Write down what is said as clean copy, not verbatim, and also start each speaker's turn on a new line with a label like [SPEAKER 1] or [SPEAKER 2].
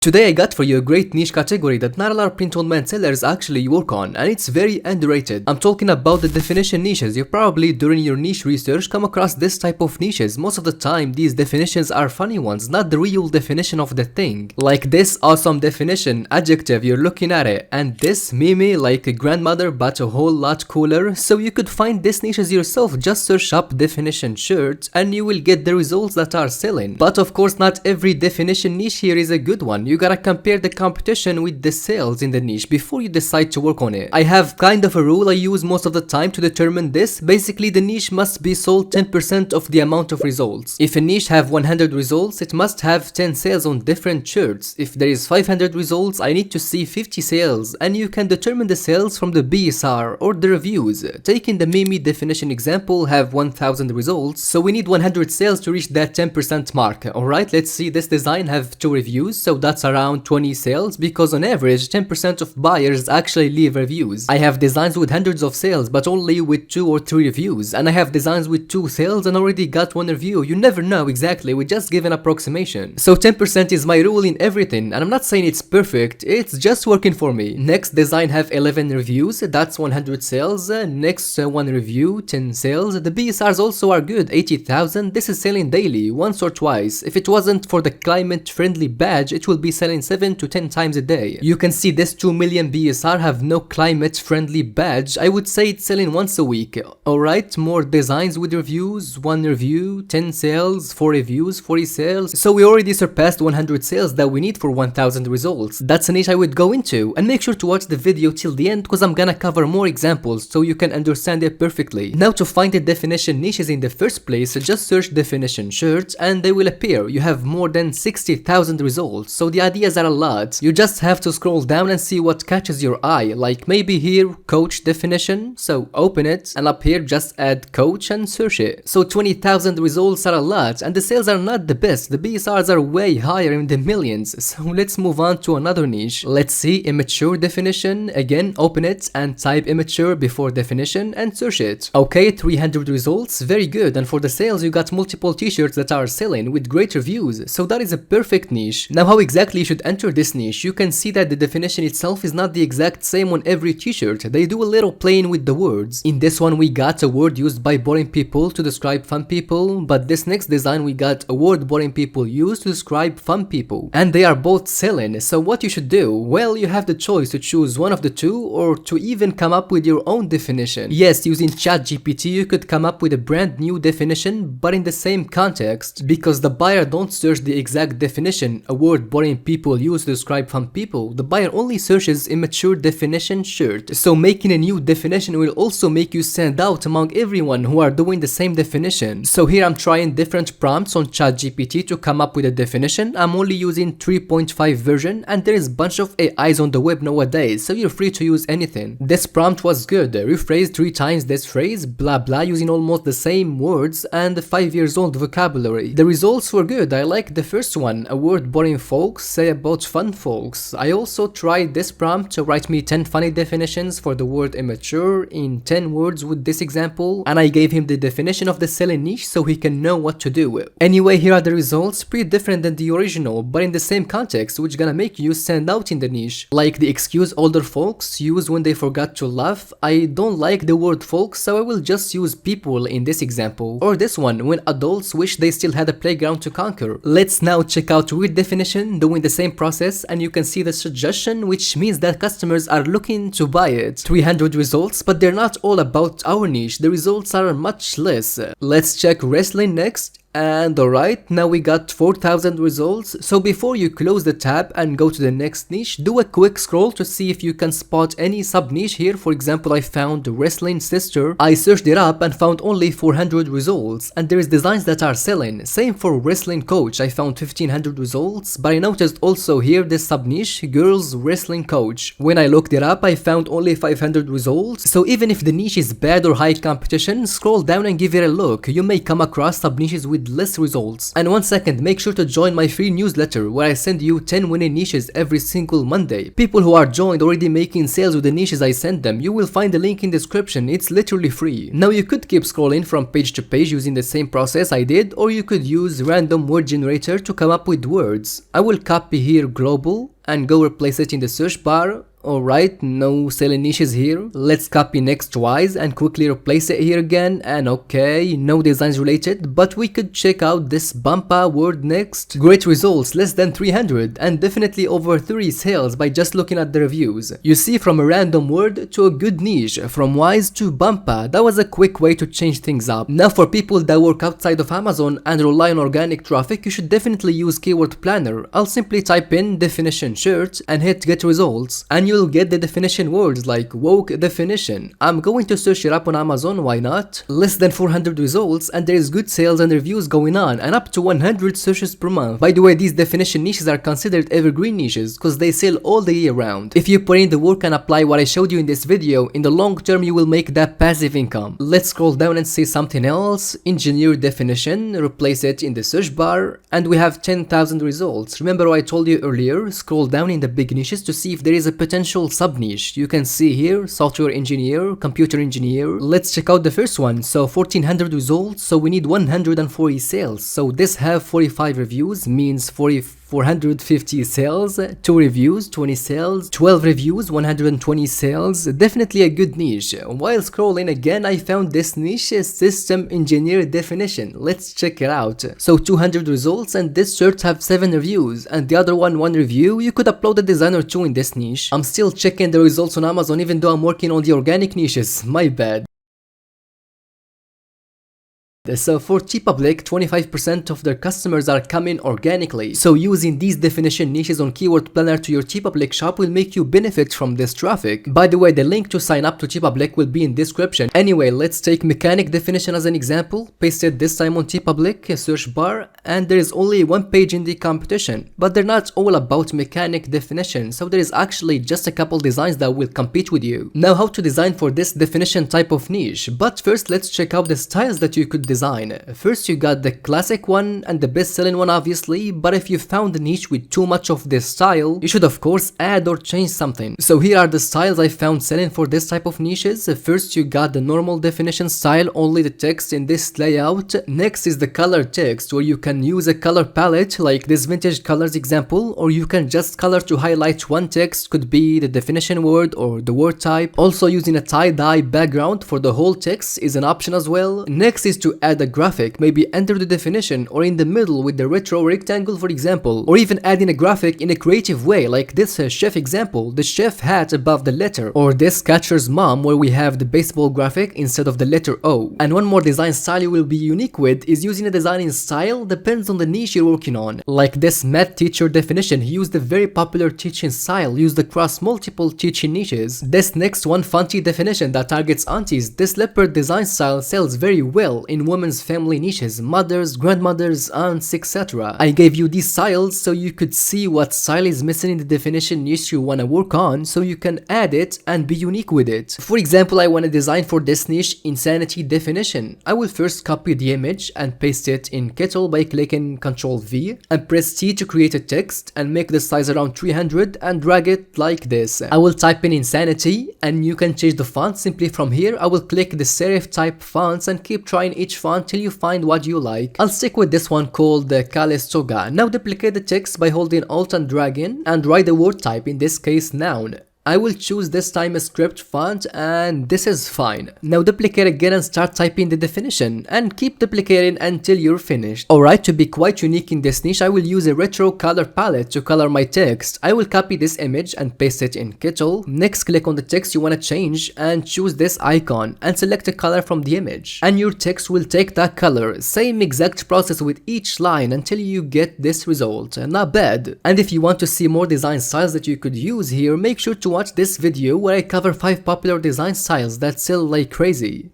[SPEAKER 1] Today I got for you a great niche category that not a lot of print-on-demand sellers actually work on, and it's very underrated. I'm talking about the definition niches. You probably during your niche research come across this type of niches. Most of the time these definitions are funny ones, not the real definition of the thing. Like this awesome definition, adjective, you're looking at it, and this meme like a grandmother but a whole lot cooler. So you could find these niches yourself, just search up definition shirt and you will get the results that are selling. But of course not every definition niche here is a good one. You gotta compare the competition with the sales in the niche before you decide to work on it. I have kind of a rule I use most of the time to determine this. Basically the niche must be sold 10% of the amount of results. If a niche have 100 results, it must have 10 sales on different shirts. If there is 500 results, I need to see 50 sales, and you can determine the sales from the BSR or the reviews. Taking the meme definition example, have 1000 results, so we need 100 sales to reach that 10% mark. Alright, let's see, this design have 2 reviews, so that's around 20 sales, because on average 10% of buyers actually leave reviews. I have designs with hundreds of sales but only with 2 or 3 reviews, and I have designs with 2 sales and already got 1 review. You never know exactly, we just give an approximation. So 10% is my rule in everything, and I'm not saying it's perfect, it's just working for me. Next design have 11 reviews, that's 100 sales. Next 1 review, 10 sales. The BSRs also are good, 80,000. This is selling daily, once or twice. If it wasn't for the climate friendly badge, it will be selling 7 to 10 times a day. You can see this 2 million BSR have no climate friendly badge. I would say it's selling once a week. Alright, more designs with reviews, 1 review, 10 sales, 4 reviews, 40 sales. So we already surpassed 100 sales that we need for 1000 results. That's a niche I would go into, and make sure to watch the video till the end because I'm gonna cover more examples so you can understand it perfectly. Now to find the definition niches in the first place, just search definition shirts and they will appear. You have more than 60,000 results, so the ideas are a lot. You just have to scroll down and see what catches your eye, like maybe here coach definition, so open it, and up here just add coach and search it. So 20,000 results are a lot, and the sales are not the best. The BSRs are way higher in the millions. So let's move on to another niche. Let's see immature definition. Again, open it and type immature before definition and search it. Okay, 300 results, very good. And for the sales you got multiple t-shirts that are selling with great reviews, so that is a perfect niche. Now how exactly you should enter this niche? You can see that the definition itself is not the exact same on every t-shirt. They do a little playing with the words. In this one we got a word used by boring people to describe fun people, but this next design we got a word boring people use to describe fun people, and they are both selling. So what you should do? Well, you have the choice to choose one of the two or to even come up with your own definition. Yes, using ChatGPT you could come up with a brand new definition but in the same context, because the buyer don't search the exact definition, a word boring people use to describe fun people. The buyer only searches immature definition shirt. So making a new definition will also make you stand out among everyone who are doing the same definition. So here I'm trying different prompts on ChatGPT to come up with a definition. I'm only using 3.5 version, and there is a bunch of AIs on the web nowadays, so you're free to use anything. This prompt was good. Rephrase 3 times this phrase, blah blah, using almost the same words and 5 years old vocabulary. The results were good. I like the first one, a word boring folks say about fun folks. I also tried this prompt to write me 10 funny definitions for the word immature in 10 words with this example, and I gave him the definition of the selling niche so he can know what to do. Anyway, here are the results, pretty different than the original but in the same context, which gonna make you stand out in the niche. Like the excuse older folks use when they forgot to laugh. I don't like the word folks, so I will just use people in this example. Or this one, when adults wish they still had a playground to conquer. Let's now check out weird definition, doing the same process, and you can see the suggestion, which means that customers are looking to buy it. 300 results, but they're not all about our niche. The results are much less. Let's check wrestling next. And alright, now we got 4000 results. So before you close the tab and go to the next niche, do a quick scroll to see if you can spot any sub niche here. For example, I found wrestling sister. I searched it up and found only 400 results, and there is designs that are selling. Same for wrestling coach, I found 1500 results, but I noticed also here this sub niche, girls wrestling coach. When I looked it up, I found only 500 results. So even if the niche is bad or high competition, scroll down and give it a look. You may come across sub niches with with less results. And one second, make sure to join my free newsletter where I send you 10 winning niches every single Monday. People who are joined already making sales with the niches I send them. You will find the link in description. It's literally free. Now you could keep scrolling from page to page using the same process I did, or you could use random word generator to come up with words. I will copy here global and go replace it in the search bar. Alright, no selling niches here. Let's copy next twice and quickly replace it here again, and okay, no designs related, but we could check out this bumpa word next. Great results, less than 300 and definitely over 30 sales by just looking at the reviews. You see, from a random word to a good niche, from wise to bumpa. That was a quick way to change things up. Now for people that work outside of Amazon and rely on organic traffic, you should definitely use Keyword Planner. I'll simply type in definition shirt and hit get results, and you'll get the definition words like woke definition. I'm going to search it up on Amazon, why not? Less than 400 results, and there is good sales and reviews going on, and up to 100 searches per month. By the way, these definition niches are considered evergreen niches because they sell all the year round. If you put in the work and apply what I showed you in this video, in the long term you will make that passive income. Let's scroll down and see something else. Engineer definition, replace it in the search bar, and we have 10,000 results. Remember what I told you earlier? Scroll down in the big niches to see if there is a potential sub-niche. You can see here software engineer, computer engineer. Let's check out the first one. So 1400 results, so we need 140 sales. So this have 45 reviews, means 450 sales, 2 reviews, 20 sales, 12 reviews, 120 sales. Definitely a good niche. While scrolling again, I found this niche, system engineer definition. Let's check it out. So 200 results, and this shirt have 7 reviews, and the other one review. You could upload a design or 2 in this niche. I'm still checking the results on Amazon even though I'm working on the organic niches. My bad. So for TeePublic, 25% of their customers are coming organically. So using these definition niches on Keyword Planner to your TeePublic shop will make you benefit from this traffic. By the way, the link to sign up to TeePublic will be in description. Anyway, let's take mechanic definition as an example. Paste it this time on TeePublic search bar, and there is only one page in the competition. But they're not all about mechanic definition, so there is actually just a couple designs that will compete with you. Now how to design for this definition type of niche. But first let's check out the styles that you could design. First you got the classic one and the best selling one obviously, but if you found a niche with too much of this style, you should of course add or change something. So here are the styles I found selling for this type of niches. First you got the normal definition style, only the text in this layout. Next is the color text, where you can use a color palette like this vintage colors example, or you can just color to highlight one text, could be the definition word or the word type. Also using a tie-dye background for the whole text is an option as well. Next is to add a graphic, maybe under the definition or in the middle with the retro rectangle for example, or even adding a graphic in a creative way like this chef example, the chef hat above the letter, or this catcher's mom where we have the baseball graphic instead of the letter O. And one more design style you will be unique with is using a designing style, depends on the niche you're working on. Like this math teacher definition, he used a very popular teaching style used across multiple teaching niches. This next one, Fanti definition, that targets aunties. This leopard design style sells very well in women's family niches, mothers, grandmothers, aunts, etc. I gave you these styles so you could see what style is missing in the definition niche you wanna work on, so you can add it and be unique with it. For example, I wanna design for this niche insanity definition. I will first copy the image and paste it in Kettle by clicking Ctrl V and press T to create a text and make the size around 300 and drag it like this. I will type in insanity and you can change the font simply from here. I will click the serif type fonts and keep trying each font till you find what you like. I'll stick with this one called the Calistoga. Now duplicate the text by holding Alt and dragging and write the word type, in this case noun. I will choose this time a script font and this is fine. Now duplicate again and start typing the definition and keep duplicating until you're finished. Alright, to be quite unique in this niche, I will use a retro color palette to color my text. I will copy this image and paste it in Kettle. Next, click on the text you want to change and choose this icon and select a color from the image. And your text will take that color. Same exact process with each line until you get this result. Not bad. And if you want to see more design styles that you could use here, make sure to watch this video where I cover 5 popular design styles that sell like crazy.